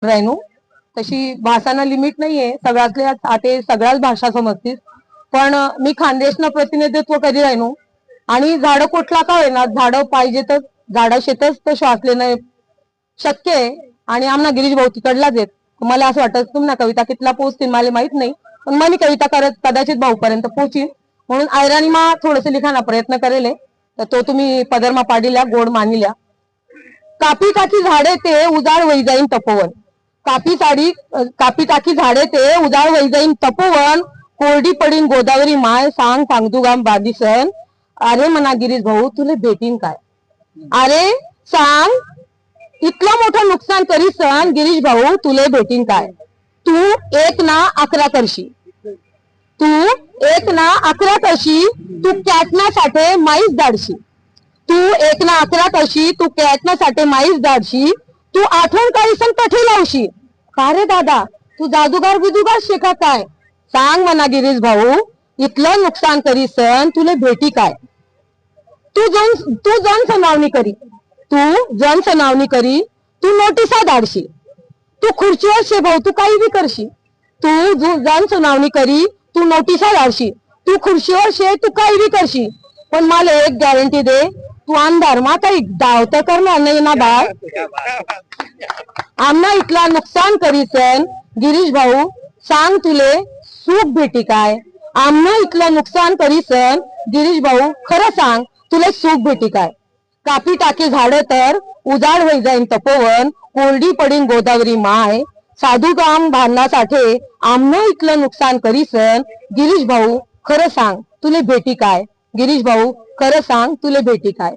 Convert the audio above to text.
रायनू तशी भाषांना लिमिट नाहीये, सगळ्यातल्या आते सगळ्याच भाषा समजतील. पण मी खानदेशनं प्रतिनिधित्व कधी राहिनो आणि झाडं कुठला का होईना, झाडं पाहिजे तर झाडं शेतच तर श्वास लेणं शक्य आहे. आणि आमना गिरीश भाऊ तिकडलाच आहेत. मला असं वाटतं तुम्हाला कविता कितला पोहोचतील मला माहित नाही, पण मी कविता करत कदाचित भाऊपर्यंत पोहोचीन म्हणून आयराणी मा थोडस लिखाणा प्रयत्न करेल. तर तो तुम्ही पदरमा पाडिल्या गोड मानिल्या. कापी टाकी झाडे ते उजाड वही जाईन तपोवन. कापी टाकी झाडे ते उजाड वही जाईन तपोवन. कोरडी पडीन गोदावरी माय सांग सांगतुगाम बादिसन. अरे मना गिरीश भाऊ तुले भेटीन काय. अरे सांग इतलं मोठं नुकसान करी सन गिरीश भाऊ तुले भेटीन काय. तू 1 ना 11 करशी. तू 1 ना 11 करशी. तू कॅटनासाठी माईस दाडशी. तू 1 ना 11 करशी. तू कॅटनासाठी माईस दाडशी. तू आठवण काही सण कठी लावशी. का रे दादा तू जादूगार बिदुगार शेका काय. सांग म्हणा गिरीश भाऊ इतलं नुकसान करी सन तुले भेटी काय. तू जन सुनावणी करी. तू जन सुनावणी करी. तू नोटिसा धाडशी. तू खुर्चीवर शे भाऊ तू काही बी करशी. तू जन सुनावणी करी. तू नोटिसा धाडशी. तू खुर्चीवर शे तू काही बी करशी. पण मला एक गॅरंटी दे तू अंधारमा काही दावत करणार नाही ना बाळ. आमना इतला नुकसान करीसन गिरीश भाऊ सांग तुले सुख भेटी काय. आमना इतलं नुकसान करीसन गिरीश भाऊ खरं सांग तुले सुख भेटी काय. कापी टाकी झाडं तर उजाड होई जाईन तपोवन. कोरडी पडीन गोदावरी माय साधू काम भांडणासाठी आमना इतलं नुकसान करीसन गिरीश भाऊ खरं सांग तुले भेटी काय. गिरीश भाऊ खरं सांग तुले भेटी काय.